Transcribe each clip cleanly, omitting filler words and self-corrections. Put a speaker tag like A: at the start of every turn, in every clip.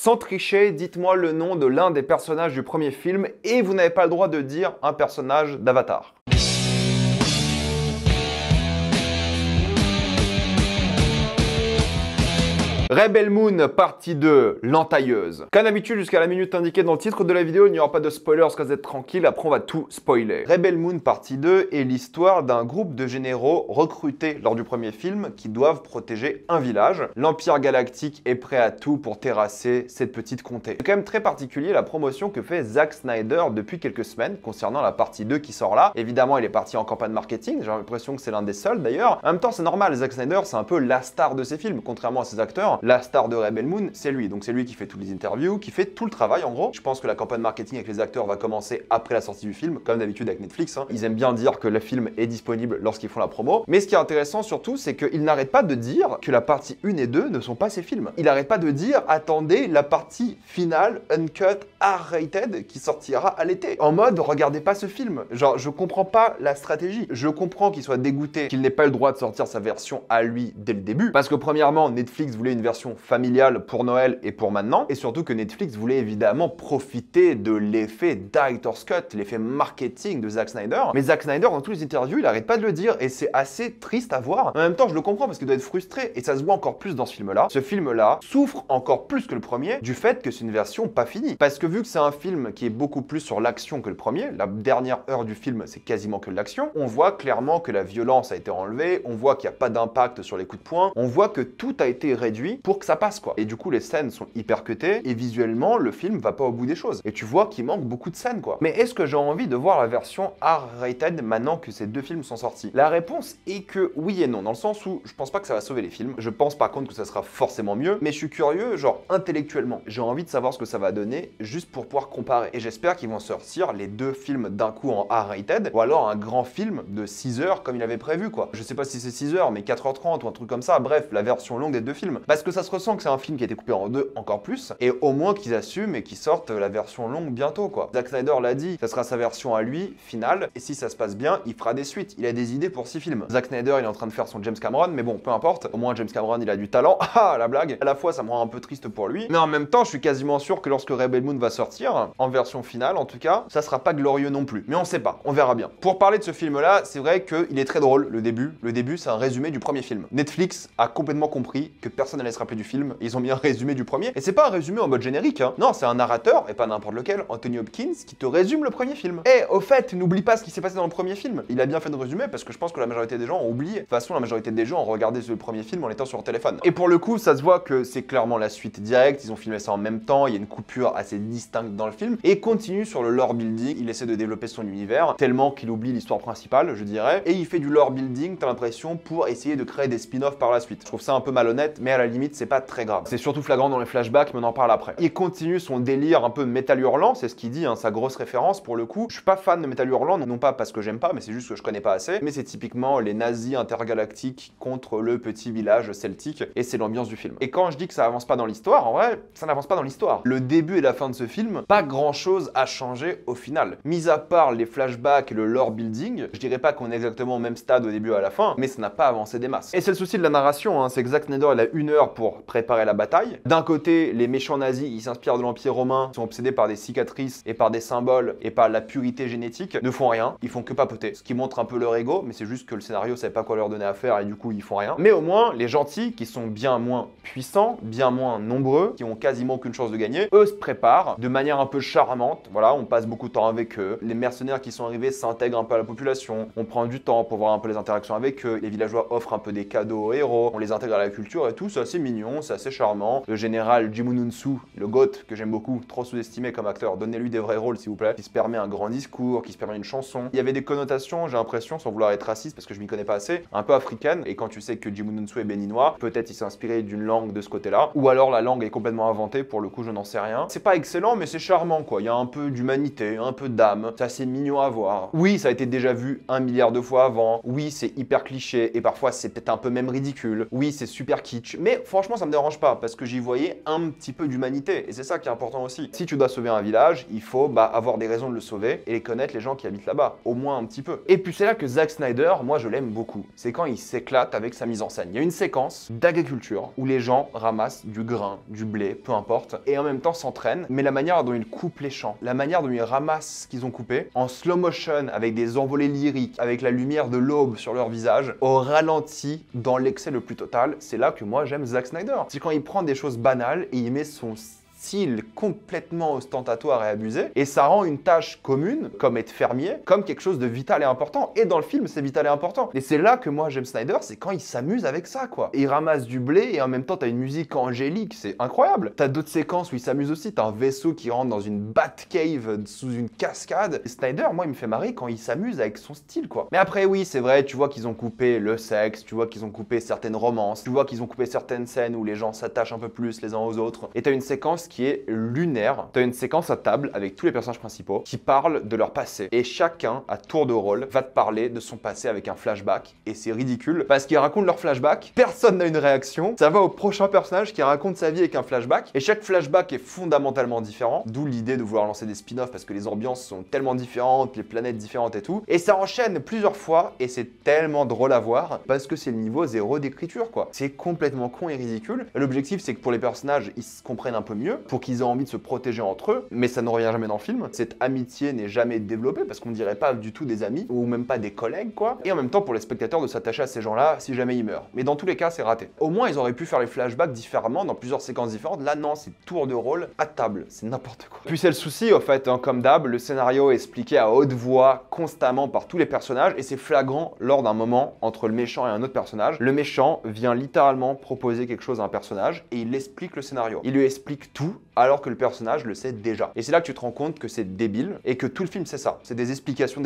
A: Sans tricher, dites-moi le nom de l'un des personnages du premier film et vous n'avez pas le droit de dire un personnage d'Avatar. Rebel Moon, partie 2, l'entailleuse. Comme d'habitude, jusqu'à la minute indiquée dans le titre de la vidéo, il n'y aura pas de spoilers, parce que vous êtes tranquille, après on va tout spoiler. Rebel Moon, partie 2 est l'histoire d'un groupe de généraux recrutés lors du premier film qui doivent protéger un village. L'Empire Galactique est prêt à tout pour terrasser cette petite comté. C'est quand même très particulier la promotion que fait Zack Snyder depuis quelques semaines concernant la partie 2 qui sort là. Évidemment, il est parti en campagne marketing, j'ai l'impression que c'est l'un des seuls d'ailleurs. En même temps, c'est normal, Zack Snyder, c'est un peu la star de ses films, contrairement à ses acteurs. La star de Rebel Moon, c'est lui. Donc c'est lui qui fait toutes les interviews, qui fait tout le travail en gros. Je pense que la campagne marketing avec les acteurs va commencer après la sortie du film, comme d'habitude avec Netflix. Ils aiment bien dire que le film est disponible lorsqu'ils font la promo. Mais ce qui est intéressant surtout, c'est qu'il n'arrête pas de dire que la partie 1 et 2 ne sont pas ses films. Il n'arrête pas de dire, attendez, la partie finale, uncut, R-rated, qui sortira à l'été. En mode, regardez pas ce film. Genre, je comprends pas la stratégie. Je comprends qu'il soit dégoûté, qu'il n'ait pas le droit de sortir sa version à lui dès le début. Parce que premièrement, Netflix voulait une version familiale pour Noël et pour maintenant. Et surtout que Netflix voulait évidemment profiter de l'effet Director's Cut, l'effet marketing de Zack Snyder. Mais Zack Snyder, dans toutes les interviews, il arrête pas de le dire et c'est assez triste à voir. En même temps, je le comprends parce qu'il doit être frustré et ça se voit encore plus dans ce film-là. Ce film-là souffre encore plus que le premier du fait que c'est une version pas finie. Parce que vu que c'est un film qui est beaucoup plus sur l'action que le premier, la dernière heure du film, c'est quasiment que de l'action, on voit clairement que la violence a été enlevée, on voit qu'il n'y a pas d'impact sur les coups de poing, on voit que tout a été réduit pour que ça passe quoi. Et du coup les scènes sont hyper cutées et visuellement le film va pas au bout des choses. Et tu vois qu'il manque beaucoup de scènes quoi. Mais est-ce que j'ai envie de voir la version R-rated maintenant que ces deux films sont sortis? La réponse est que oui et non, dans le sens où je pense pas que ça va sauver les films. Je pense par contre que ça sera forcément mieux, mais je suis curieux genre intellectuellement. J'ai envie de savoir ce que ça va donner juste pour pouvoir comparer. Et j'espère qu'ils vont sortir les deux films d'un coup en R-rated ou alors un grand film de 6 heures comme il avait prévu quoi. Je sais pas si c'est 6 heures mais 4h30 ou un truc comme ça. Bref, la version longue des deux films. Parce que ça se ressent que c'est un film qui a été coupé en deux encore plus, et au moins qu'ils assument et qu'ils sortent la version longue bientôt quoi. Zack Snyder l'a dit, ça sera sa version à lui, finale, et si ça se passe bien, il fera des suites. Il a des idées pour 6 films. Zack Snyder, il est en train de faire son James Cameron, mais bon, peu importe, au moins James Cameron, il a du talent. Ah, la blague. À la fois, ça me rend un peu triste pour lui, mais en même temps, je suis quasiment sûr que lorsque Rebel Moon va sortir, en version finale en tout cas, ça sera pas glorieux non plus. Mais on sait pas, on verra bien. Pour parler de ce film-là, c'est vrai qu'il est très drôle, le début. Le début, c'est un résumé du premier film. Netflix a complètement compris que personne n'allait se rappeler du film, ils ont mis un résumé du premier, et c'est pas un résumé en mode générique, hein. Non, c'est un narrateur, et pas n'importe lequel, Anthony Hopkins, qui te résume le premier film. Et au fait, n'oublie pas ce qui s'est passé dans le premier film. Il a bien fait de résumer, parce que je pense que la majorité des gens ont oublié. De toute façon, la majorité des gens ont regardé le premier film en étant sur leur téléphone. Et pour le coup, ça se voit que c'est clairement la suite directe, ils ont filmé ça en même temps, il y a une coupure assez distincte dans le film, et continue sur le lore building, il essaie de développer son univers, tellement qu'il oublie l'histoire principale, je dirais, et il fait du lore building, t'as l'impression, pour essayer de créer des spin-offs par la suite. Je trouve ça un peu malhonnête, mais à la limite, c'est pas très grave. C'est surtout flagrant dans les flashbacks, mais on en parle après. Il continue son délire un peu métal hurlant, c'est ce qu'il dit, hein, sa grosse référence pour le coup. Je suis pas fan de métal hurlant, non pas parce que j'aime pas, mais c'est juste que je connais pas assez. Mais c'est typiquement les nazis intergalactiques contre le petit village celtique, et c'est l'ambiance du film. Et quand je dis que ça avance pas dans l'histoire, en vrai, ça n'avance pas dans l'histoire. Le début et la fin de ce film, pas grand chose a changé au final. Mis à part les flashbacks et le lore building, je dirais pas qu'on est exactement au même stade au début et à la fin, mais ça n'a pas avancé des masses. Et c'est le souci de la narration, hein, c'est que Zack Snyder il a 1 heure pour préparer la bataille. D'un côté, les méchants nazis, ils s'inspirent de l'Empire romain, sont obsédés par des cicatrices et par des symboles et par la purité génétique, ne font rien, ils font que papoter. Ce qui montre un peu leur ego, mais c'est juste que le scénario savait pas quoi leur donner à faire et du coup ils font rien. Mais au moins, les gentils, qui sont bien moins puissants, bien moins nombreux, qui ont quasiment aucune chance de gagner, eux se préparent de manière un peu charmante, voilà, on passe beaucoup de temps avec eux. Les mercenaires qui sont arrivés s'intègrent un peu à la population, on prend du temps pour voir un peu les interactions avec eux, les villageois offrent un peu des cadeaux aux héros, on les intègre à la culture et tout, c'est assez mignon, c'est assez charmant. Le général Jimununsu, le GOAT, que j'aime beaucoup, trop sous-estimé comme acteur, donnez-lui des vrais rôles s'il vous plaît, qui se permet un grand discours, qui se permet une chanson. Il y avait des connotations, j'ai l'impression, sans vouloir être raciste parce que je m'y connais pas assez, un peu africaine, et quand tu sais que Jimununsu est béninois, peut-être il s'est inspiré d'une langue de ce côté-là, ou alors la langue est complètement inventée, pour le coup je n'en sais rien. C'est pas excellent mais c'est charmant quoi, il y a un peu d'humanité, un peu d'âme, c'est assez mignon à voir. Oui, ça a été déjà vu 1 milliard de fois avant, oui c'est hyper cliché, et parfois c'est peut-être un peu même ridicule, oui c'est super kitsch, mais franchement ça me dérange pas parce que j'y voyais un petit peu d'humanité et c'est ça qui est important aussi. Si tu dois sauver un village, il faut avoir des raisons de le sauver et les connaître les gens qui habitent là-bas, au moins un petit peu. Et puis c'est là que Zack Snyder, moi je l'aime beaucoup. C'est quand il s'éclate avec sa mise en scène. Il y a une séquence d'agriculture où les gens ramassent du grain, du blé, peu importe, et en même temps s'entraînent, mais la manière dont ils coupent les champs, la manière dont ils ramassent ce qu'ils ont coupé, en slow motion, avec des envolées lyriques, avec la lumière de l'aube sur leur visage, au ralenti, dans l'excès le plus total, c'est là que moi j'aime Zack Snyder. C'est quand il prend des choses banales et il met son style complètement ostentatoire et abusé, et ça rend une tâche commune, comme être fermier, comme quelque chose de vital et important. Et dans le film, c'est vital et important. Et c'est là que moi j'aime Snyder, c'est quand il s'amuse avec ça, quoi. Et il ramasse du blé et en même temps t'as une musique angélique, c'est incroyable. T'as d'autres séquences où il s'amuse aussi, t'as un vaisseau qui rentre dans une Batcave sous une cascade. Et Snyder, moi il me fait marrer quand il s'amuse avec son style, quoi. Mais après oui, c'est vrai, tu vois qu'ils ont coupé le sexe, tu vois qu'ils ont coupé certaines romances, tu vois qu'ils ont coupé certaines scènes où les gens s'attachent un peu plus les uns aux autres. Et t'as une séquence qui est lunaire. Tu as une séquence à table avec tous les personnages principaux qui parlent de leur passé. Et chacun, à tour de rôle, va te parler de son passé avec un flashback. Et c'est ridicule parce qu'ils racontent leur flashback, personne n'a une réaction. Ça va au prochain personnage qui raconte sa vie avec un flashback. Et chaque flashback est fondamentalement différent. D'où l'idée de vouloir lancer des spin-offs parce que les ambiances sont tellement différentes, les planètes différentes et tout. Et ça enchaîne plusieurs fois et c'est tellement drôle à voir parce que c'est le niveau zéro d'écriture, quoi. C'est complètement con et ridicule. L'objectif, c'est que pour les personnages, ils se comprennent un peu mieux, pour qu'ils aient envie de se protéger entre eux, mais ça ne revient jamais dans le film. Cette amitié n'est jamais développée parce qu'on dirait pas du tout des amis ou même pas des collègues, quoi. Et en même temps, pour les spectateurs, de s'attacher à ces gens-là si jamais ils meurent. Mais dans tous les cas, c'est raté. Au moins, ils auraient pu faire les flashbacks différemment dans plusieurs séquences différentes. Là, non, c'est tour de rôle à table. C'est n'importe quoi. Puis c'est le souci, au fait, hein, comme d'hab, le scénario est expliqué à haute voix constamment par tous les personnages et c'est flagrant lors d'un moment entre le méchant et un autre personnage. Le méchant vient littéralement proposer quelque chose à un personnage et il explique le scénario. Il lui explique tout alors que le personnage le sait déjà. Et c'est là que tu te rends compte que c'est débile et que tout le film c'est ça. C'est des explications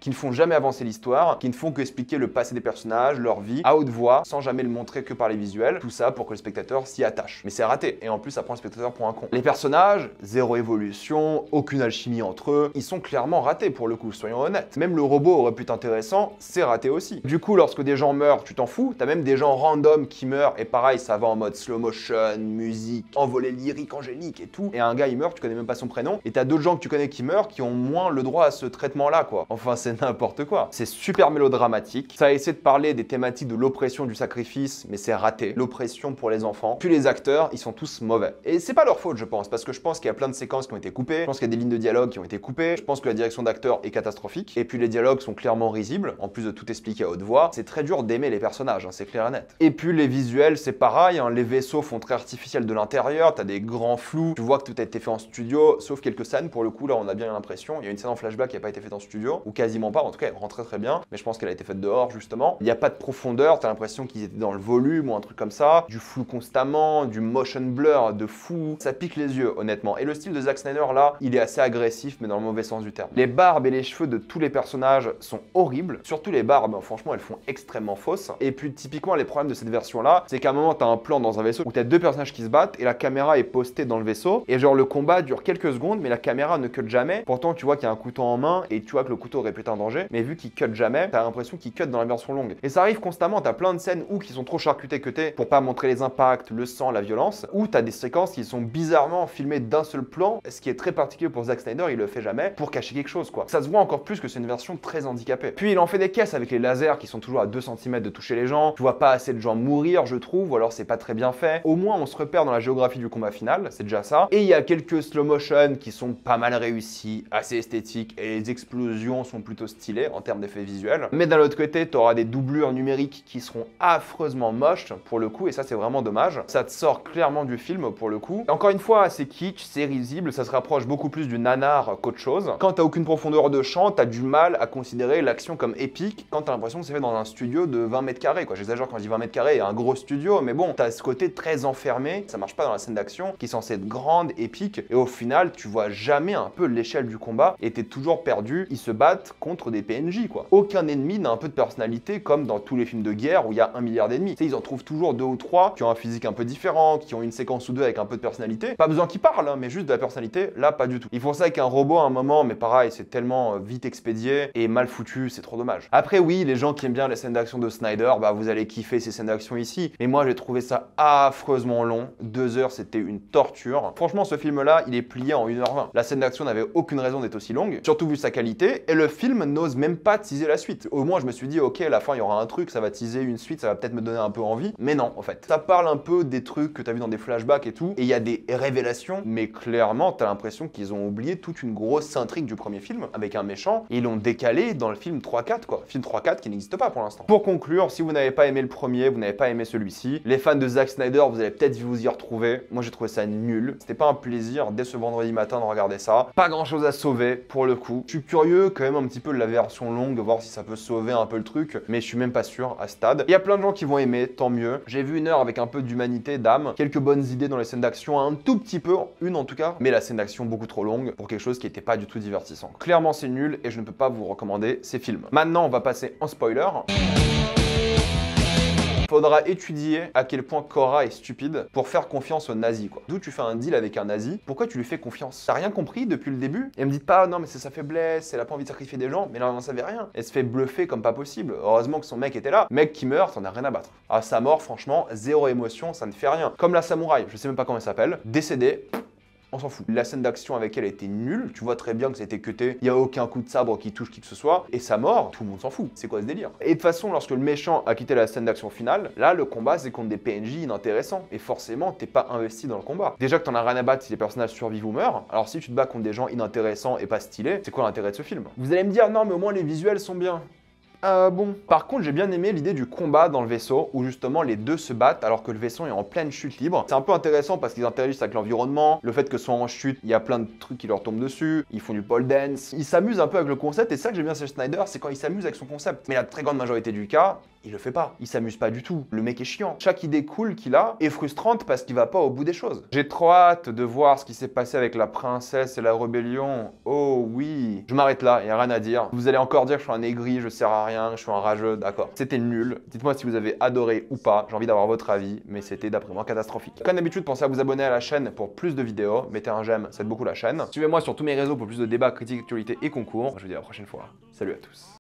A: qui ne font jamais avancer l'histoire, qui ne font qu'expliquer le passé des personnages, leur vie, à haute voix, sans jamais le montrer que par les visuels. Tout ça pour que le spectateur s'y attache. Mais c'est raté. Et en plus, ça prend le spectateur pour un con. Les personnages, zéro évolution, aucune alchimie entre eux, ils sont clairement ratés pour le coup, soyons honnêtes. Même le robot aurait pu être intéressant, c'est raté aussi. Du coup, lorsque des gens meurent, tu t'en fous. T'as même des gens random qui meurent et pareil, ça va en mode slow motion, musique, envolée lyrique, angélique et tout. Et un gars il meurt, tu connais même pas son prénom. Et t'as d'autres gens que tu connais qui meurent qui ont moins le droit à ce traitement-là, quoi. Enfin, c'est n'importe quoi. C'est super mélodramatique. Ça essaie de parler des thématiques de l'oppression, du sacrifice, mais c'est raté. L'oppression pour les enfants. Puis les acteurs, ils sont tous mauvais. Et c'est pas leur faute, je pense, parce que je pense qu'il y a plein de séquences qui ont été coupées. Je pense qu'il y a des lignes de dialogue qui ont été coupées. Je pense que la direction d'acteurs est catastrophique. Et puis les dialogues sont clairement risibles, en plus de tout expliquer à haute voix. C'est très dur d'aimer les personnages, hein, c'est clair et net. Et puis les visuels, c'est pareil, hein, les vaisseaux font très artificiel de l'intérieur, t'as des grands flous, tu vois que tout a été fait en studio, sauf quelques scènes, pour le coup, là on a bien l'impression. Il y a une scène en flashback qui n'a pas été faite en studio, ou quasiment pas, en tout cas elle rend très bien, mais je pense qu'elle a été faite dehors justement. Il n'y a pas de profondeur, t'as l'impression qu'ils étaient dans le volume ou un truc comme ça, du flou constamment, du motion blur de fou, ça pique les yeux honnêtement. Et le style de Zack Snyder là, il est assez agressif mais dans le mauvais sens du terme. Les barbes et les cheveux de tous les personnages sont horribles, surtout les barbes, franchement elles font extrêmement fausses. Et puis typiquement les problèmes de cette version là, c'est qu'à un moment t'as un plan dans un vaisseau où t'as deux personnages qui se battent et la caméra est postée dans le vaisseau et genre le combat dure quelques secondes mais la caméra ne cut jamais. Pourtant tu vois qu'il y a un couteau en main et tu vois que le couteau aurait pu être un danger, mais vu qu'il cut jamais, t'as l'impression qu'il cut dans la version longue. Et ça arrive constamment, t'as plein de scènes où qui sont trop charcutées pour pas montrer les impacts, le sang, la violence, ou t'as des séquences qui sont bizarrement filmées d'un seul plan, ce qui est très particulier pour Zack Snyder, il le fait jamais, pour cacher quelque chose quoi. Ça se voit encore plus que c'est une version très handicapée. Puis il en fait des caisses avec les lasers qui sont toujours à 2 cm de toucher les gens, tu vois pas assez de gens mourir je trouve, ou alors c'est pas très bien fait. Au moins on se repère dans la géographie du combat final, c'est déjà ça. Et il y a quelques slow motion qui sont pas mal réussis, assez esthétiques, et les explosions sont plutôt stylées en termes d'effets visuels. Mais d'un autre côté, t'auras des doublures numériques qui seront affreusement moches pour le coup, et ça c'est vraiment dommage. Ça te sort clairement du film pour le coup. Encore une fois, c'est kitsch, c'est risible, ça se rapproche beaucoup plus du nanar qu'autre chose. Quand t'as aucune profondeur de champ, t'as du mal à considérer l'action comme épique quand t'as l'impression que c'est fait dans un studio de 20 mètres carrés quoi. J'exagère quand je dis 20 mètres carrés, un gros studio, mais bon, t'as ce côté très enfermé, ça marche pas dans la scène d'action. d'action qui est censée être grande, épique, et au final, tu vois jamais un peu l'échelle du combat et t'es toujours perdu. Ils se battent contre des PNJ, quoi. Aucun ennemi n'a un peu de personnalité comme dans tous les films de guerre où il y a 1 milliard d'ennemis. Tu sais, ils en trouvent toujours 2 ou 3 qui ont un physique un peu différent, qui ont une séquence ou deux avec un peu de personnalité. Pas besoin qu'ils parlent, hein, mais juste de la personnalité, là, pas du tout. Ils font ça avec un robot à un moment, mais pareil, c'est tellement vite expédié et mal foutu, c'est trop dommage. Après, oui, les gens qui aiment bien les scènes d'action de Snyder, bah vous allez kiffer ces scènes d'action ici. Mais moi, j'ai trouvé ça affreusement long. 2 heures, c'était une torture. Franchement, ce film-là, il est plié en 1h20. La scène d'action n'avait aucune raison d'être aussi longue, surtout vu sa qualité, et le film n'ose même pas teaser la suite. Au moins, je me suis dit, ok, à la fin, il y aura un truc, ça va teaser une suite, ça va peut-être me donner un peu envie. Mais non, en fait. Ça parle un peu des trucs que t'as vu dans des flashbacks et tout, et il y a des révélations, mais clairement, t'as l'impression qu'ils ont oublié toute une grosse intrigue du premier film, avec un méchant, et ils l'ont décalé dans le film 3-4, quoi. Film 3-4 qui n'existe pas pour l'instant. Pour conclure, si vous n'avez pas aimé le premier, vous n'avez pas aimé celui-ci, les fans de Zack Snyder, vous allez peut-être vous y retrouver. Moi, j'ai trouvé ça nul. C'était pas un plaisir dès ce vendredi matin de regarder ça. Pas grand-chose à sauver, pour le coup. Je suis curieux quand même un petit peu de la version longue, voir si ça peut sauver un peu le truc, mais je suis même pas sûr à ce stade. Il y a plein de gens qui vont aimer, tant mieux. J'ai vu 1 heure avec un peu d'humanité, d'âme, quelques bonnes idées dans les scènes d'action, un tout petit peu, une en tout cas, mais la scène d'action beaucoup trop longue pour quelque chose qui était pas du tout divertissant. Clairement, c'est nul et je ne peux pas vous recommander ces films. Maintenant, on va passer en spoiler. Faudra étudier à quel point Korra est stupide pour faire confiance aux nazis, quoi. D'où tu fais un deal avec un nazi, pourquoi tu lui fais confiance? T'as rien compris depuis le début? Et me dites pas, non mais c'est sa faiblesse, elle a pas envie de sacrifier des gens, mais là on n'en savait rien. Elle se fait bluffer comme pas possible. Heureusement que son mec était là. Mec qui meurt, t'en as rien à battre. À sa mort, franchement, zéro émotion, ça ne fait rien. Comme la samouraï, je sais même pas comment elle s'appelle, décédée. On s'en fout. La scène d'action avec elle était nulle, tu vois très bien que c'était cuté, il n'y a aucun coup de sabre qui touche qui que ce soit, et sa mort, tout le monde s'en fout. C'est quoi ce délire? Et de toute façon, lorsque le méchant a quitté la scène d'action finale, là, le combat, c'est contre des PNJ inintéressants, et forcément, t'es pas investi dans le combat. Déjà que t'en as rien à battre si les personnages survivent ou meurent, alors si tu te bats contre des gens inintéressants et pas stylés, c'est quoi l'intérêt de ce film? Vous allez me dire, non mais au moins les visuels sont bien. Bon. Par contre, j'ai bien aimé l'idée du combat dans le vaisseau, où justement les deux se battent alors que le vaisseau est en pleine chute libre. C'est un peu intéressant parce qu'ils interagissent avec l'environnement, le fait que ce soit en chute, il y a plein de trucs qui leur tombent dessus, ils font du pole dance, ils s'amusent un peu avec le concept, et ça que j'aime bien chez Snyder, c'est quand il s'amuse avec son concept. Mais la très grande majorité du cas, il le fait pas, il s'amuse pas du tout. Le mec est chiant. Chaque idée cool qu'il a est frustrante parce qu'il va pas au bout des choses. J'ai trop hâte de voir ce qui s'est passé avec la princesse et la rébellion. Oh oui. Je m'arrête là, y a rien à dire. Vous allez encore dire que je suis un aigri, je sers à rien, je suis un rageux, d'accord. C'était nul. Dites-moi si vous avez adoré ou pas, j'ai envie d'avoir votre avis, mais c'était d'après moi catastrophique. Comme d'habitude, pensez à vous abonner à la chaîne pour plus de vidéos. Mettez un j'aime, ça aide beaucoup la chaîne. Suivez-moi sur tous mes réseaux pour plus de débats, critiques, actualités et concours. Je vous dis à la prochaine fois. Salut à tous.